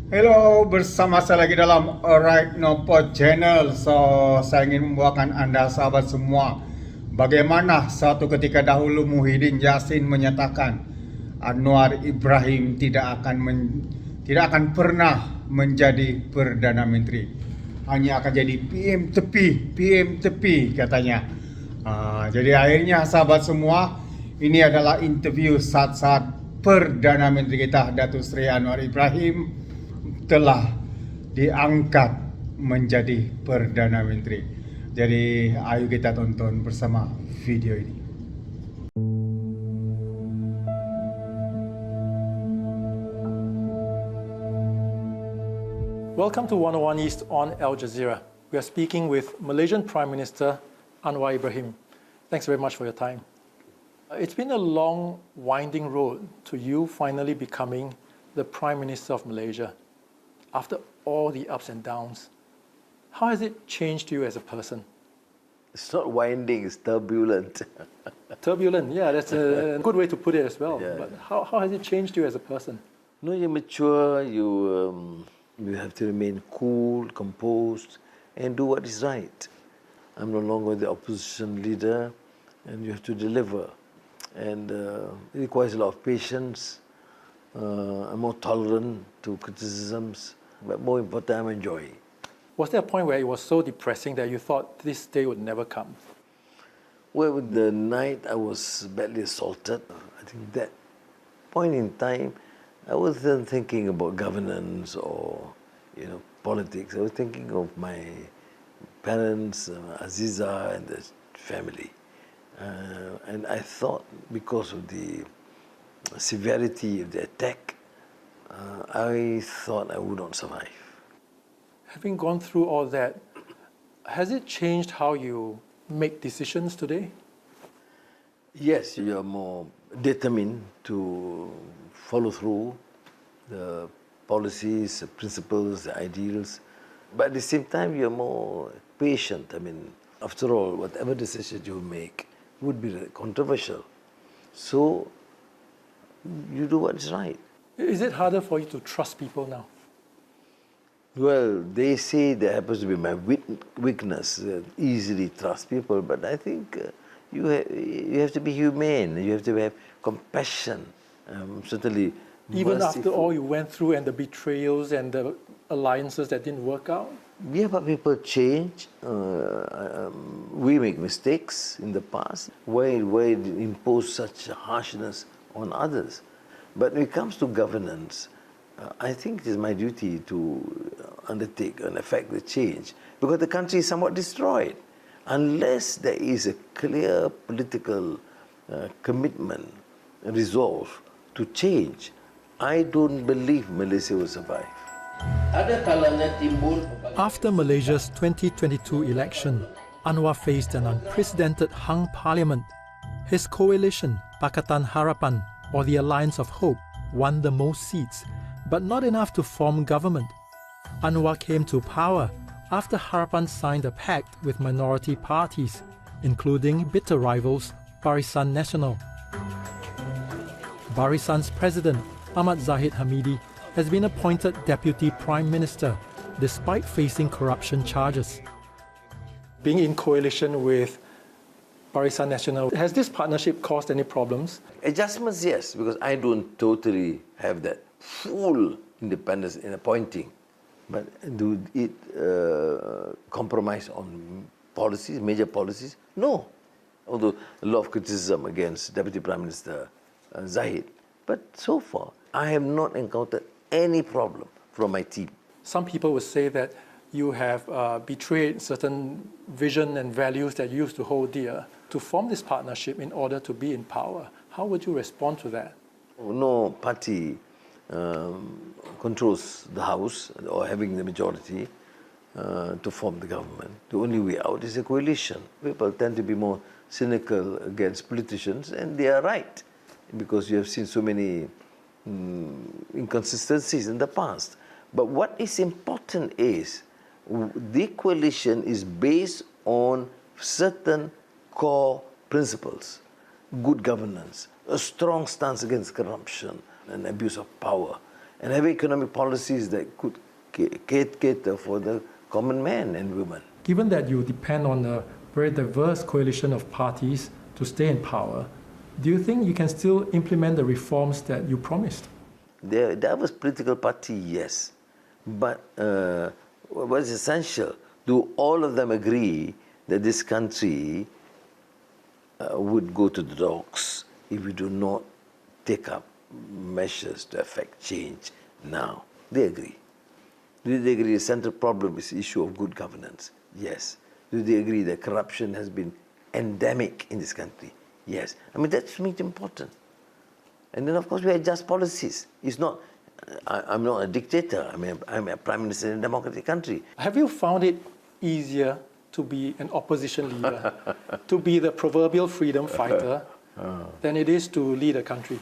Hello, bersama saya lagi dalam Alright Nopo Channel. Saya ingin membawakan Anda sahabat semua bagaimana suatu ketika dahulu Muhyiddin Yassin menyatakan Anwar Ibrahim tidak akan pernah menjadi Perdana Menteri. Hanya akan jadi PM Tepi katanya. Jadi akhirnya sahabat semua, ini adalah interview saat-saat Perdana Menteri kita Datuk Seri Anwar Ibrahim telah diangkat menjadi Perdana Menteri. Jadi ayo kita tonton bersama video ini. Welcome to 101 East on Al Jazeera. We are speaking with Malaysian Prime Minister Anwar Ibrahim. Thanks very much for your time. It's been a long, winding road to you finally becoming the Prime Minister of Malaysia. After all the ups and downs, how has it changed you as a person? It's not winding, it's turbulent. Turbulent, yeah, that's a good way to put it as well. Yeah. But how has it changed you as a person? No, you're mature, you have to remain cool, composed, and do what is right. I'm no longer the opposition leader, and you have to deliver. And it requires a lot of patience. I'm more tolerant to criticisms, but more important, I'm enjoying. Was there a point where it was so depressing that you thought this day would never come? Well, with the night I was badly assaulted, I think that point in time, I wasn't thinking about governance or, politics. I was thinking of my parents, Aziza, and the family. And I thought because of the severity of the attack, I thought I would not survive. Having gone through all that, has it changed how you make decisions today? Yes, you are more determined to follow through the policies, the principles, the ideals. But at the same time, you're more patient. After all, whatever decision you make would be controversial. So, you do what is right. Is it harder for you to trust people now? Well, they say that happens to be my weakness, easily trust people, but I think you have to be humane, you have to have compassion, certainly. Even after all you went through and the betrayals and the alliances that didn't work out? Yeah, but people change. We make mistakes in the past. Why impose such harshness on others? But when it comes to governance, I think it is my duty to undertake and effect the change, because the country is somewhat destroyed. Unless there is a clear political commitment, resolve to change, I don't believe Malaysia will survive. After Malaysia's 2022 election, Anwar faced an unprecedented hung parliament. His coalition, Pakatan Harapan, or the Alliance of Hope, won the most seats, but not enough to form government. Anwar came to power after Harapan signed a pact with minority parties, including bitter rivals Barisan Nasional. Barisan's president, Ahmad Zahid Hamidi, has been appointed Deputy Prime Minister despite facing corruption charges. Being in coalition with Barisan Nasional, has this partnership caused any problems? Adjustments, yes, because I don't totally have that full independence in appointing. But do it compromise on policies, major policies? No. Although a lot of criticism against Deputy Prime Minister Zahid. But so far, I have not encountered any problem from my team. Some people would say that you have betrayed certain vision and values that you used to hold dear to form this partnership in order to be in power. How would you respond to that? No party controls the House or having the majority to form the government. The only way out is a coalition. People tend to be more cynical against politicians, and they are right, because you have seen so many inconsistencies in the past. But what is important is the coalition is based on certain core principles: good governance, a strong stance against corruption and abuse of power, and have economic policies that could cater for the common man and women. Given that you depend on a very diverse coalition of parties to stay in power, do you think you can still implement the reforms that you promised? The diverse political party, yes. But what is essential, do all of them agree that this country would go to the dogs if we do not take up measures to effect change now? They agree. Do they agree the central problem is the issue of good governance? Yes. Do they agree that corruption has been endemic in this country? Yes. I mean, that's to me important. And then, of course, we adjust policies. It's not, I'm not a dictator. I mean, I'm a prime minister in a democratic country. Have you found it easier to be an opposition leader, to be the proverbial freedom fighter, than it is to lead a country?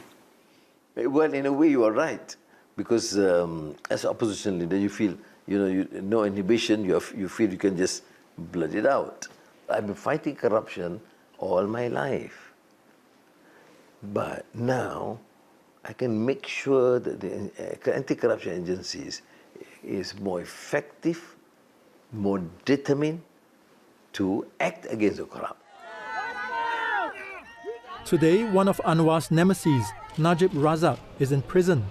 Well, in a way, you are right. Because as an opposition leader, you feel, no inhibition, you feel you can just blood it out. I've been fighting corruption all my life. But now, I can make sure that the anti-corruption agencies is more effective, more determined to act against the corrupt. Today, one of Anwar's nemesis, Najib Razak, is in prison.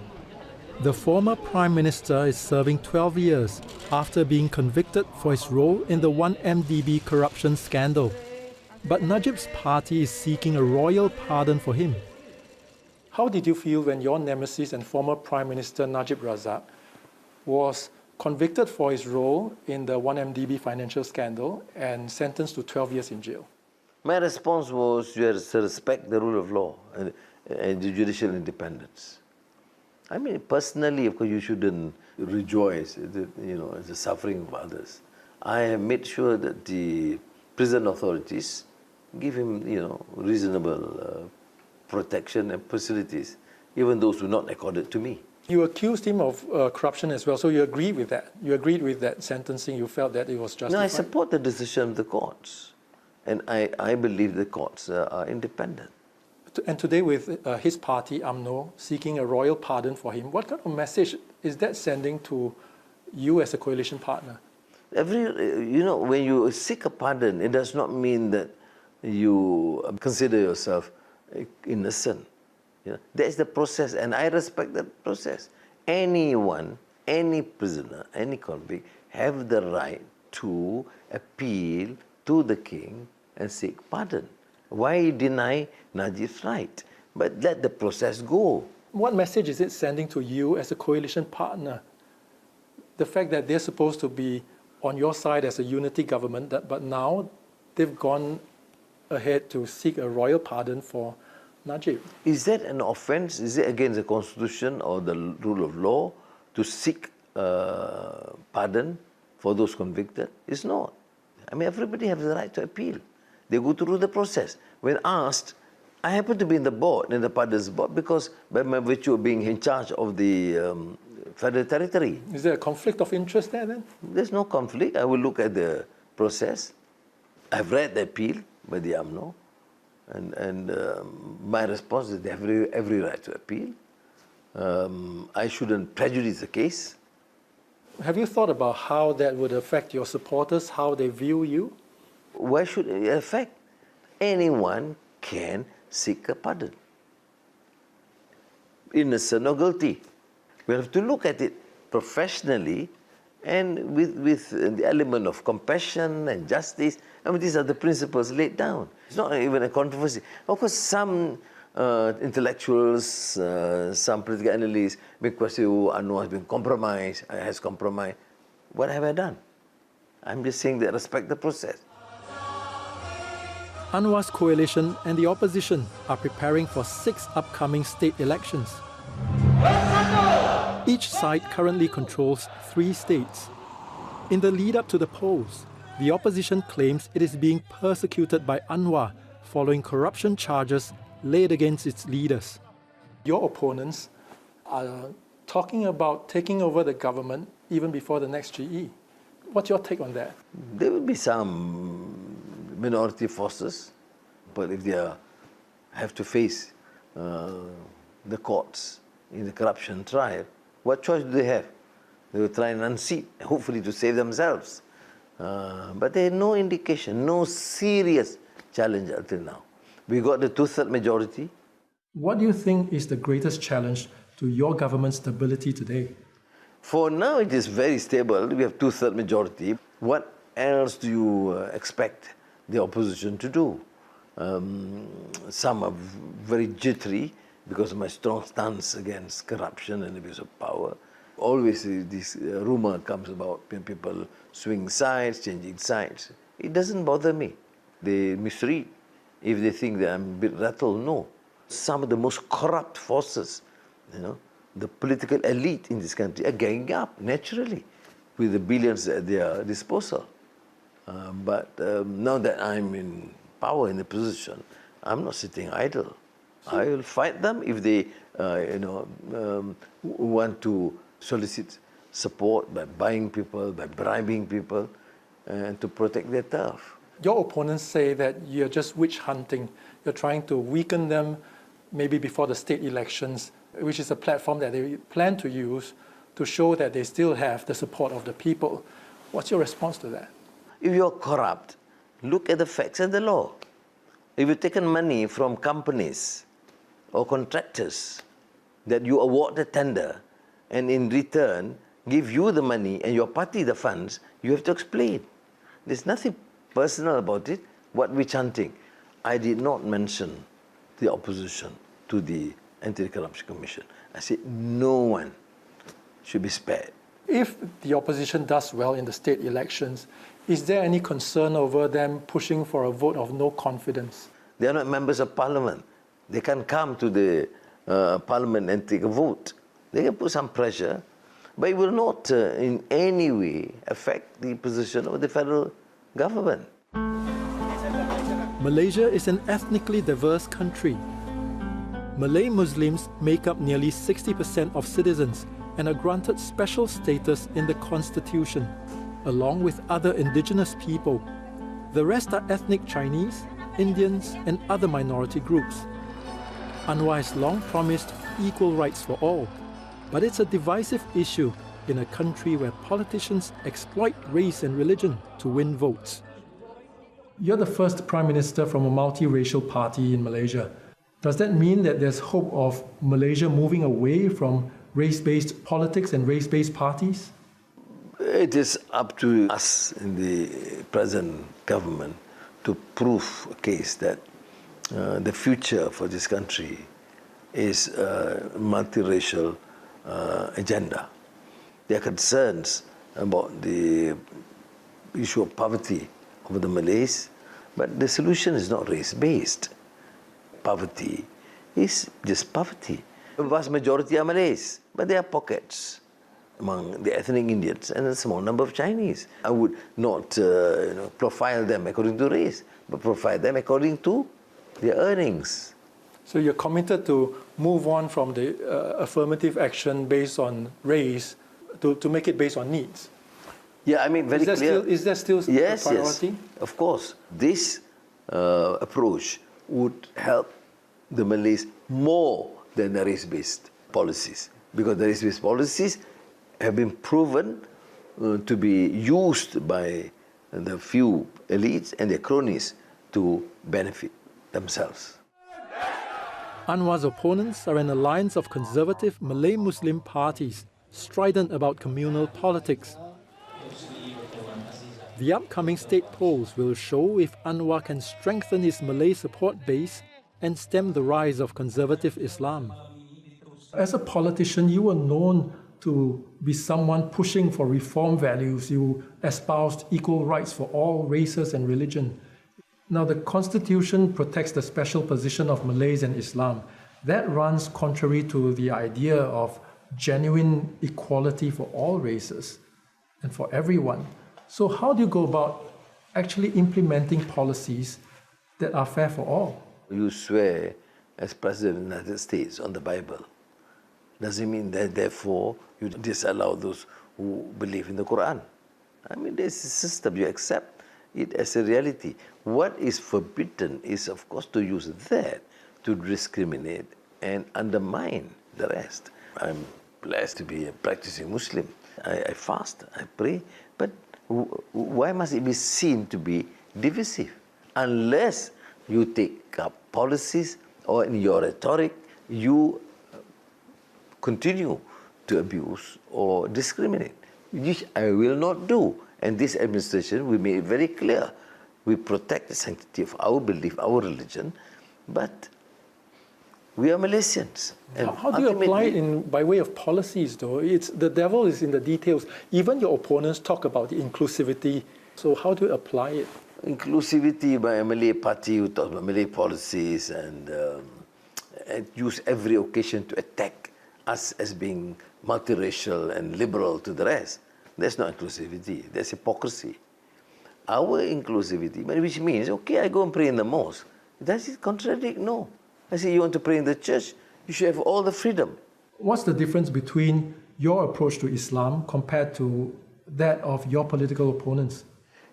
The former Prime Minister is serving 12 years after being convicted for his role in the 1MDB corruption scandal. But Najib's party is seeking a royal pardon for him. How did you feel when your nemesis and former Prime Minister Najib Razak was convicted for his role in the 1MDB financial scandal and sentenced to 12 years in jail? My response was, you have to respect the rule of law and the judicial independence. I mean, personally, of course, you shouldn't rejoice at the suffering of others. I have made sure that the prison authorities give him, reasonable protection and facilities, even those who not accorded to me. You accused him of corruption as well, so you agreed with that. You agreed with that sentencing. You felt that it was justified. No, I support the decision of the courts, and I believe the courts are independent. And today, with his party, UMNO, seeking a royal pardon for him, what kind of message is that sending to you as a coalition partner? When you seek a pardon, it does not mean that you consider yourself innocent. That is the process, and I respect that process. Anyone, any prisoner, any convict, have the right to appeal to the king and seek pardon. Why deny Najib's right? But let the process go. What message is it sending to you as a coalition partner? The fact that they're supposed to be on your side as a unity government, but now they've gone ahead to seek a royal pardon for Najib. Is that an offense? Is it against the constitution or the rule of law to seek pardon for those convicted? It's not. I mean, everybody has the right to appeal. They go through the process. When asked, I happen to be in the board, in the pardons board, because by my virtue of being in charge of the federal territory. Is there a conflict of interest there then? There's no conflict. I will look at the process. I've read the appeal by the UMNO, and my response is they have every right to appeal. I shouldn't prejudice the case. Have you thought about how that would affect your supporters, how they view you? Why should it affect? Anyone can seek a pardon, innocent or guilty. We have to look at it professionally and with the element of compassion and justice. I mean, these are the principles laid down. It's not even a controversy. Of course, some intellectuals, some political analysts may question, Anwar has been compromised, has compromised. What have I done? I'm just saying that respect the process. Anwar's coalition and the opposition are preparing for 6 upcoming state elections. Each side currently controls 3 states. In the lead-up to the polls, the opposition claims it is being persecuted by Anwar following corruption charges laid against its leaders. Your opponents are talking about taking over the government even before the next GE. What's your take on that? There will be some minority forces, but if they have to face the courts in the corruption trial, What choice do they have? They will try and unseat, hopefully to save themselves. But there is no indication, no serious challenge until now. We got the 2/3 majority. What do you think is the greatest challenge to your government's stability today? For now, it is very stable. We have 2/3 majority. What else do you expect the opposition to do? Some are very jittery because of my strong stance against corruption and abuse of power. Always this rumor comes about people swing sides, changing sides. It doesn't bother me. They misread. If they think that I'm a bit rattled, no. Some of the most corrupt forces, the political elite in this country are ganging up naturally with the billions at their disposal. But now that I'm in power, in a position, I'm not sitting idle. I will fight them if they, want to solicit support by buying people, by bribing people, and to protect their turf. Your opponents say that you're just witch hunting. You're trying to weaken them maybe before the state elections, which is a platform that they plan to use to show that they still have the support of the people. What's your response to that? If you're corrupt, look at the facts and the law. If you've taken money from companies or contractors that you award the tender and in return give you the money and your party the funds, you have to explain. There's nothing personal about it. What witch hunting? I did not mention the opposition to the Anti-Corruption Commission. I said no one should be spared. If the opposition does well in the state elections, is there any concern over them pushing for a vote of no confidence? They are not members of parliament. They can't come to the parliament and take a vote. They can put some pressure, but it will not in any way affect the position of the federal government. Malaysia is an ethnically diverse country. Malay Muslims make up nearly 60% of citizens and are granted special status in the constitution, along with other indigenous people. The rest are ethnic Chinese, Indians, and other minority groups. Anwar has long promised equal rights for all, but it's a divisive issue in a country where politicians exploit race and religion to win votes. You're the first Prime Minister from a multiracial party in Malaysia. Does that mean that there's hope of Malaysia moving away from race-based politics and race-based parties? It is up to us in the present government to prove a case that the future for this country is a multiracial agenda. There are concerns about the issue of poverty of the Malays, but the solution is not race-based. Poverty is just poverty. The vast majority are Malays, but there are pockets among the ethnic Indians and a small number of Chinese. I would not profile them according to race, but profile them according to their earnings. So you're committed to move on from the affirmative action based on race to make it based on needs? Yeah, I mean, very clear. Is that still a priority? Yes, of course. This approach would help the Malays more than the race-based policies, because the race-based policies have been proven to be used by the few elites and their cronies to benefit themselves. Anwar's opponents are an alliance of conservative Malay Muslim parties, strident about communal politics. The upcoming state polls will show if Anwar can strengthen his Malay support base and stem the rise of conservative Islam. As a politician, you were known to be someone pushing for reform values. You espoused equal rights for all races and religion. Now, the Constitution protects the special position of Malays and Islam. That runs contrary to the idea of genuine equality for all races and for everyone. So how do you go about actually implementing policies that are fair for all? You swear as President of the United States on the Bible. Does it mean that therefore you disallow those who believe in the Quran? I mean, there's a system, you accept it as a reality. What is forbidden is, of course, to use that to discriminate and undermine the rest. I'm blessed to be a practicing Muslim. I fast, I pray, but why must it be seen to be divisive? Unless you take up policies or in your rhetoric, you continue to abuse or discriminate, which I will not do. And this administration, we made it very clear. We protect the sanctity of our belief, our religion, but we are Malaysians. And how do you apply it by way of policies, though? The devil is in the details. Even your opponents talk about the inclusivity. So how do you apply it? Inclusivity by a Malay party who talks about Malay policies and use every occasion to attack us as being multiracial and liberal to the rest. That's not inclusivity, that's hypocrisy. Our inclusivity, which means, okay, I go and pray in the mosque. Does it contradict? No. I say, you want to pray in the church, you should have all the freedom. What's the difference between your approach to Islam compared to that of your political opponents?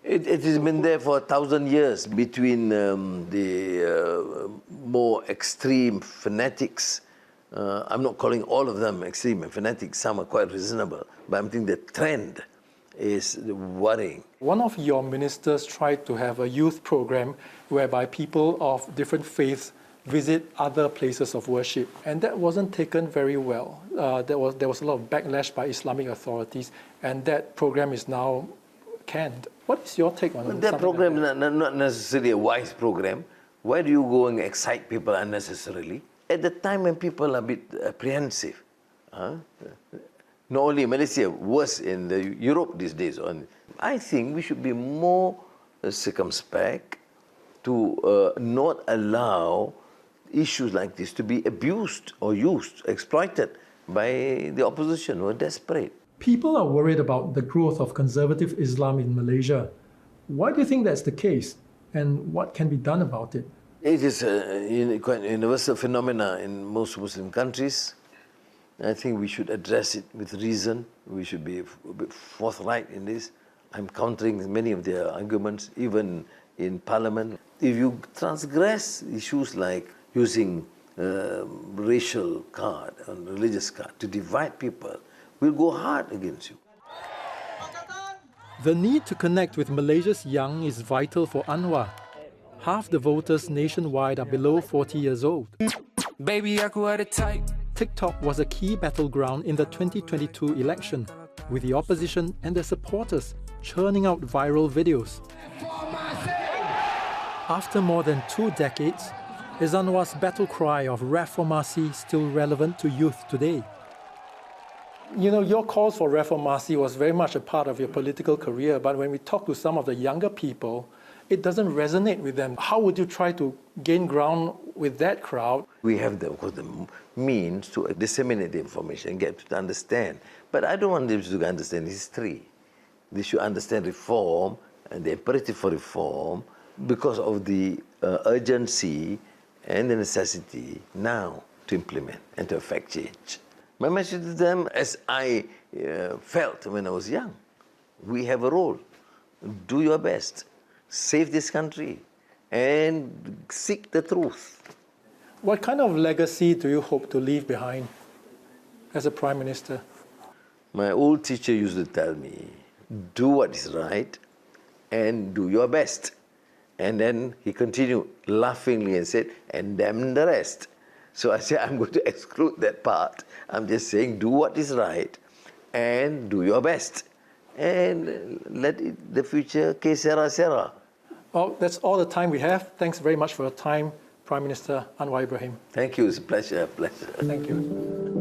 It has been there for 1,000 years between the more extreme fanatics. I'm not calling all of them extreme and fanatics, some are quite reasonable, but I'm thinking the trend is worrying. One of your ministers tried to have a youth program whereby people of different faiths visit other places of worship, and that wasn't taken very well. There was a lot of backlash by Islamic authorities, and that program is now canned. What is your take on that program? Like that? Not necessarily a wise program. Why do you go and excite people unnecessarily? At the time when people are a bit apprehensive, not only in Malaysia, worse in Europe these days. I think we should be more circumspect to not allow issues like this to be abused or used, exploited by the opposition who are desperate. People are worried about the growth of conservative Islam in Malaysia. Why do you think that's the case, and what can be done about it? It is a quite universal phenomena in most Muslim countries. I think we should address it with reason. We should be a bit forthright in this. I'm countering many of their arguments, even in Parliament. If you transgress issues like using racial card and religious card to divide people, we'll go hard against you. The need to connect with Malaysia's young is vital for Anwar. Half the voters nationwide are below 40 years old. Baby, aku ada type. TikTok was a key battleground in the 2022 election, with the opposition and their supporters churning out viral videos. After more than 2 decades, is Anwar's battle cry of reformasi still relevant to youth today? You know, your calls for reformasi was very much a part of your political career, but when we talk to some of the younger people, it doesn't resonate with them. How would you try to gain ground with that crowd? We have, of course, the means to disseminate the information, get to understand. But I don't want them to understand history. They should understand reform and the imperative for reform because of the urgency and the necessity now to implement and to effect change. My message to them, as I felt when I was young, we have a role. Do your best. Save this country and seek the truth. What kind of legacy do you hope to leave behind as a Prime Minister? My old teacher used to tell me, do what is right and do your best. And then he continued laughingly and said, and damn the rest. So I said, I'm going to exclude that part. I'm just saying, do what is right and do your best. And let the future que sera, sera. Well, that's all the time we have. Thanks very much for your time, Prime Minister Anwar Ibrahim. Thank you. It's a pleasure. Thank you.